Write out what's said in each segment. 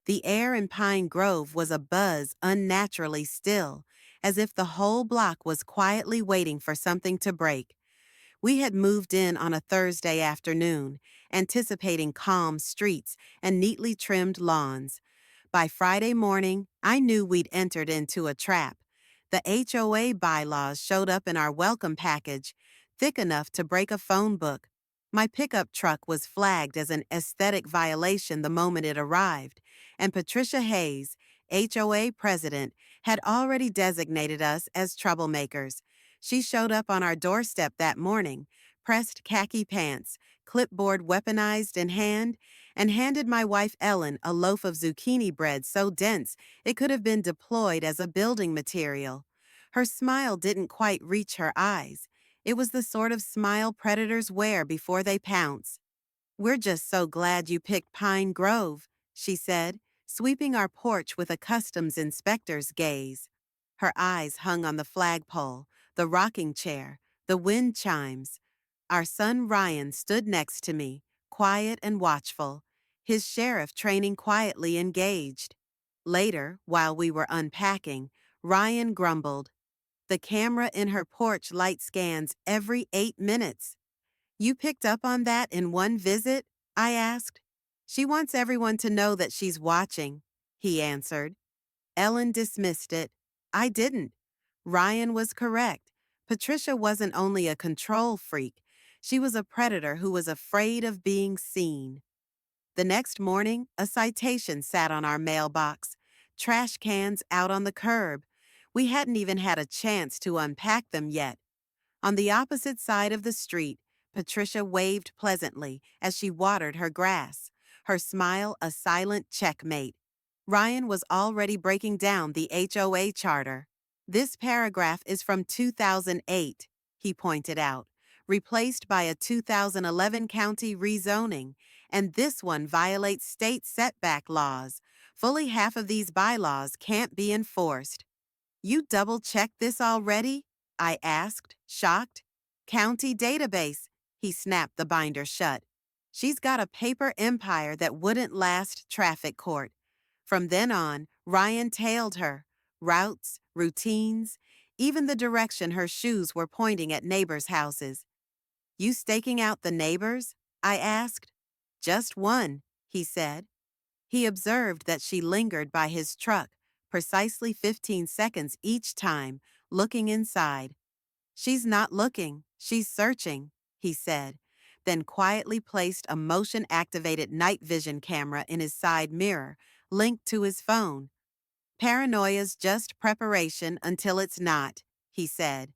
The air in Pine Grove was abuzz unnaturally still, as if the whole block was quietly waiting for something to break. We had moved in on a Thursday afternoon, anticipating calm streets and neatly trimmed lawns. By Friday morning, I knew we'd entered into a trap. The HOA bylaws showed up in our welcome package, thick enough to break a phone book. My pickup truck was flagged as an aesthetic violation the moment it arrived, and Patricia Hayes, HOA president, had already designated us as troublemakers. She showed up on our doorstep that morning, pressed khaki pants, clipboard weaponized in hand, and handed my wife Ellen a loaf of zucchini bread so dense it could have been deployed as a building material. Her smile didn't quite reach her eyes. It was the sort of smile predators wear before they pounce. "We're just so glad you picked Pine Grove," she said, sweeping our porch with a customs inspector's gaze. Her eyes hung on the flagpole, the rocking chair, the wind chimes. Our son Ryan stood next to me, quiet and watchful, his sheriff training quietly engaged. Later, while we were unpacking, Ryan grumbled, "The camera in her porch light scans every 8 minutes. You picked up on that in one visit?" I asked. "She wants everyone to know that she's watching," he answered. Ellen dismissed it. I didn't. Ryan was correct. Patricia wasn't only a control freak, she was a predator who was afraid of being seen. The next morning, a citation sat on our mailbox, trash cans out on the curb. We hadn't even had a chance to unpack them yet. On the opposite side of the street, Patricia waved pleasantly as she watered her grass, her smile a silent checkmate. Ryan was already breaking down the HOA charter. "This paragraph is from 2008, he pointed out, replaced by a 2011 county rezoning, and this one violates state setback laws. Fully half of these bylaws can't be enforced." "You double-checked this already?" I asked, shocked. "County database," he snapped the binder shut. "She's got a paper empire that wouldn't last traffic court." From then on, Ryan tailed her. Routes, routines, even the direction her shoes were pointing at neighbors' houses. "You staking out the neighbors?" I asked. "Just one," he said. He observed that she lingered by his truck, precisely 15 seconds each time, looking inside. "She's not looking, she's searching," he said, then quietly placed a motion-activated night vision camera in his side mirror, linked to his phone. "Paranoia's just preparation until it's not," he said.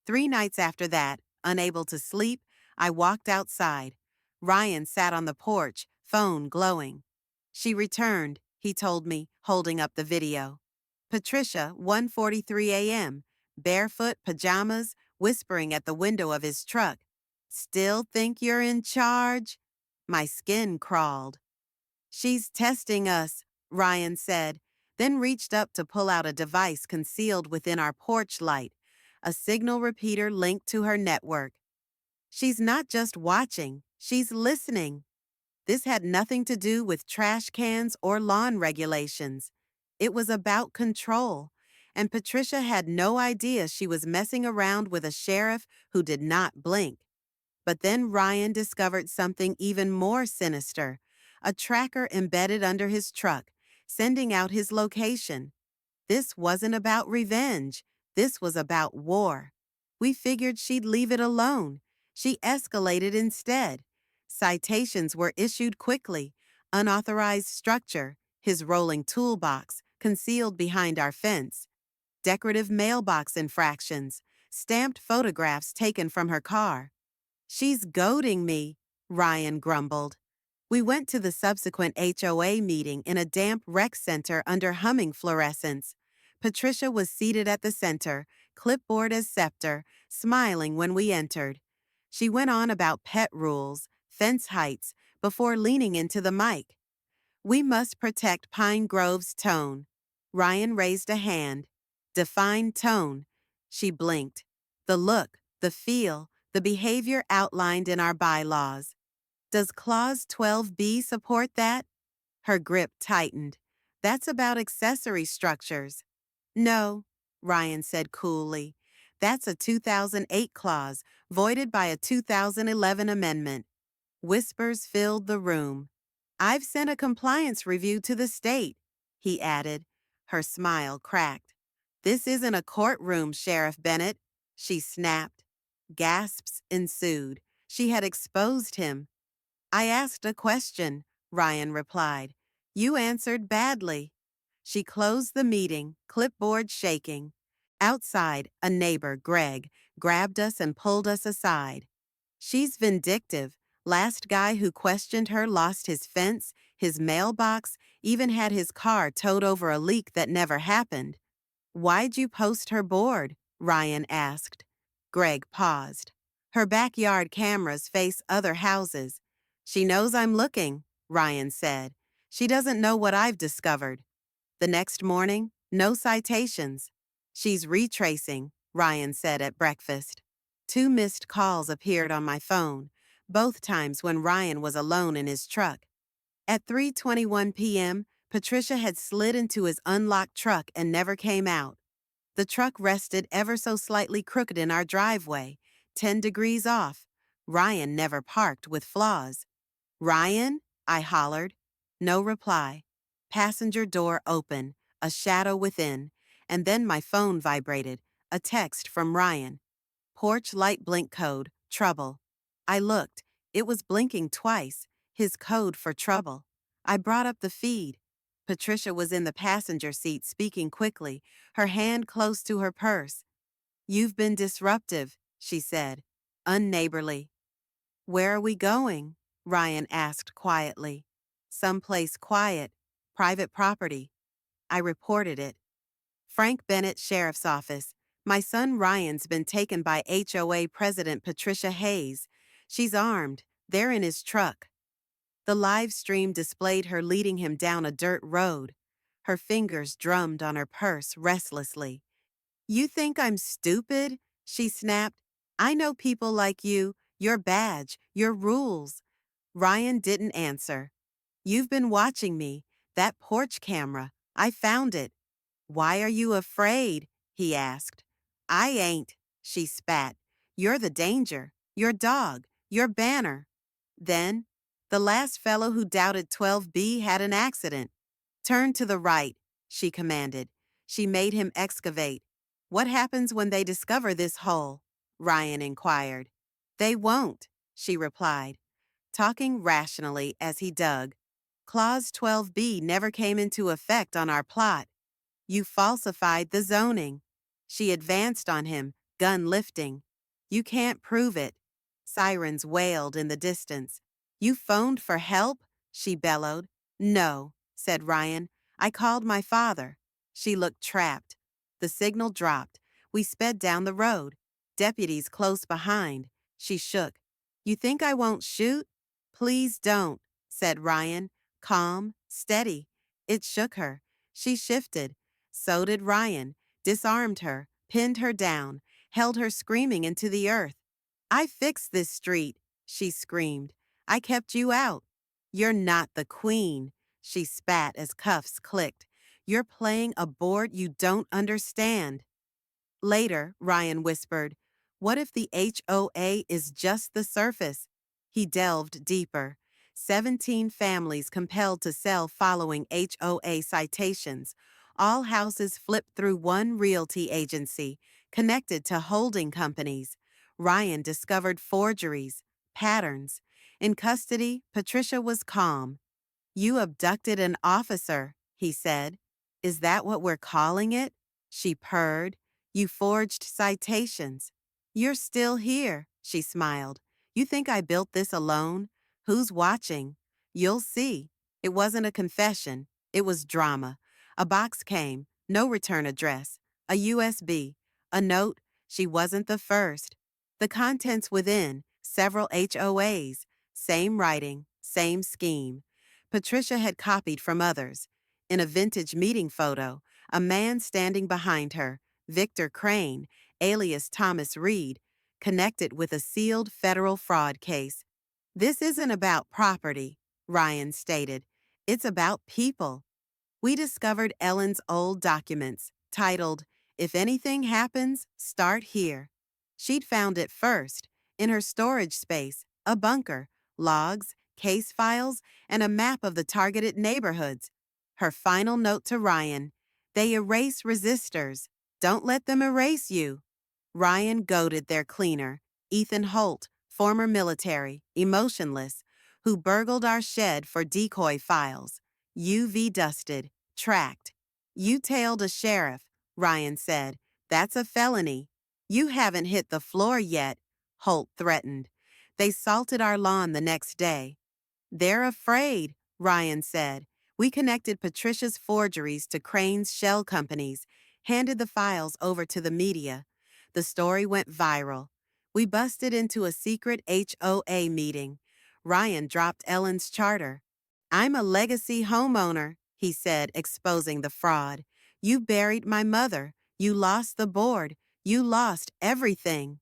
3 nights after that, unable to sleep, I walked outside. Ryan sat on the porch, phone glowing. "She returned," he told me, holding up the video. Patricia, 1:43 a.m., barefoot, pajamas, whispering at the window of his truck. "Still think you're in charge?" My skin crawled. "She's testing us," Ryan said, then reached up to pull out a device concealed within our porch light, a signal repeater linked to her network. "She's not just watching, she's listening." This had nothing to do with trash cans or lawn regulations. It was about control, and Patricia had no idea she was messing around with a sheriff who did not blink. But then Ryan discovered something even more sinister, a tracker embedded under his truck, sending out his location. This wasn't about revenge. This was about war. We figured she'd leave it alone. She escalated instead. Citations were issued quickly. Unauthorized structure, his rolling toolbox, concealed behind our fence. Decorative mailbox infractions, stamped photographs taken from her car. "She's goading me," Ryan grumbled. We went to the subsequent HOA meeting in a damp rec center under humming fluorescence. Patricia was seated at the center, clipboard as scepter, smiling when we entered. She went on about pet rules, fence heights, before leaning into the mic. "We must protect Pine Grove's tone." Ryan raised a hand. "Define tone." She blinked. "The look, the feel, the behavior outlined in our bylaws." "Does Clause 12B support that?" Her grip tightened. That's about accessory structures. No, Ryan said coolly. That's a 2008 clause, voided by a 2011 amendment. Whispers filled the room. I've sent a compliance review to the state, he added. Her smile cracked. This isn't a courtroom, Sheriff Bennett, she snapped. Gasps ensued. She had exposed him. I asked a question, Ryan replied. You answered badly. She closed the meeting, clipboard shaking. Outside, a neighbor, Greg, grabbed us and pulled us aside. She's vindictive. Last guy who questioned her lost his fence, his mailbox, even had his car towed over a leak that never happened. Why'd you post her board? Ryan asked. Greg paused. Her backyard cameras face other houses. She knows I'm looking, Ryan said. She doesn't know what I've discovered. The next morning, no citations. She's retracing, Ryan said at breakfast. 2 missed calls appeared on my phone, both times when Ryan was alone in his truck. At 3:21 p.m., Patricia had slid into his unlocked truck and never came out. The truck rested ever so slightly crooked in our driveway, 10 degrees off. Ryan never parked with flaws. Ryan? I hollered. No reply. Passenger door open, a shadow within, and then my phone vibrated, a text from Ryan. Porch light blink code, trouble. I looked. It was blinking twice, his code for trouble. I brought up the feed. Patricia was in the passenger seat speaking quickly, her hand close to her purse. You've been disruptive, she said. Unneighborly. Where are we going? Ryan asked quietly. Someplace quiet. Private property. I reported it. Frank Bennett Sheriff's Office. My son Ryan's been taken by HOA President Patricia Hayes. She's armed. They're in his truck. The live stream displayed her leading him down a dirt road. Her fingers drummed on her purse restlessly. You think I'm stupid? She snapped. I know people like you, your badge, your rules. Ryan didn't answer. You've been watching me. That porch camera. I found it. Why are you afraid? He asked. I ain't, she spat. You're the danger. Your dog. Your banner. Then, the last fellow who doubted 12B had an accident. Turn to the right, she commanded. She made him excavate. What happens when they discover this hole? Ryan inquired. They won't, she replied, talking rationally as he dug. Clause 12B never came into effect on our plot. You falsified the zoning. She advanced on him, gun lifting. You can't prove it. Sirens wailed in the distance. You phoned for help? She bellowed. No, said Ryan. I called my father. She looked trapped. The signal dropped. We sped down the road. Deputies close behind. She shook. You think I won't shoot? Please don't, said Ryan, calm, steady. It shook her. She shifted. So did Ryan, disarmed her, pinned her down, held her screaming into the earth. I fixed this street, she screamed. I kept you out. You're not the queen, she spat as cuffs clicked. You're playing a board you don't understand. Later, Ryan whispered, what if the HOA is just the surface? He delved deeper. 17 families compelled to sell following HOA citations. All houses flipped through one realty agency, connected to holding companies. Ryan discovered forgeries, patterns. In custody, Patricia was calm. You abducted an officer, he said. Is that what we're calling it? She purred. You forged citations. You're still here, she smiled. You think I built this alone? Who's watching? You'll see. It wasn't a confession. It was drama. A box came, no return address, a USB, a note, she wasn't the first. The contents within, several HOAs, same writing, same scheme. Patricia had copied from others. In a vintage meeting photo, a man standing behind her, Victor Crane, alias Thomas Reed, connected with a sealed federal fraud case. This isn't about property, Ryan stated. It's about people. We discovered Ellen's old documents, titled, If Anything Happens, Start Here. She'd found it first, in her storage space, a bunker, logs, case files, and a map of the targeted neighborhoods. Her final note to Ryan, they erase resistors. Don't let them erase you. Ryan goaded their cleaner, Ethan Holt, former military, emotionless, who burgled our shed for decoy files. UV dusted, tracked. You tailed a sheriff, Ryan said. That's a felony. You haven't hit the floor yet, Holt threatened. They salted our lawn the next day. They're afraid, Ryan said. We connected Patricia's forgeries to Crane's shell companies, handed the files over to the media. The story went viral. We busted into a secret HOA meeting. Ryan dropped Ellen's charter. I'm a legacy homeowner, he said, exposing the fraud. You buried my mother. You lost the board. You lost everything.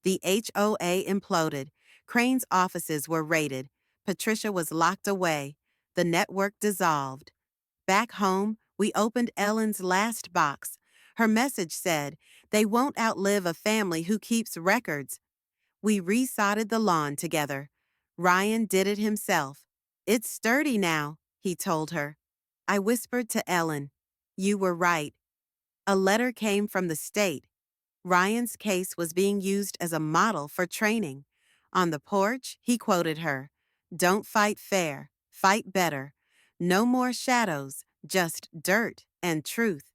The HOA imploded. Crane's offices were raided. Patricia was locked away. The network dissolved. Back home, we opened Ellen's last box. Her message said, they won't outlive a family who keeps records. We resodded the lawn together. Ryan did it himself. It's sturdy now, he told her. I whispered to Ellen, you were right. A letter came from the state. Ryan's case was being used as a model for training. On the porch, he quoted her, Don't fight fair, fight better. No more shadows, just dirt and truth.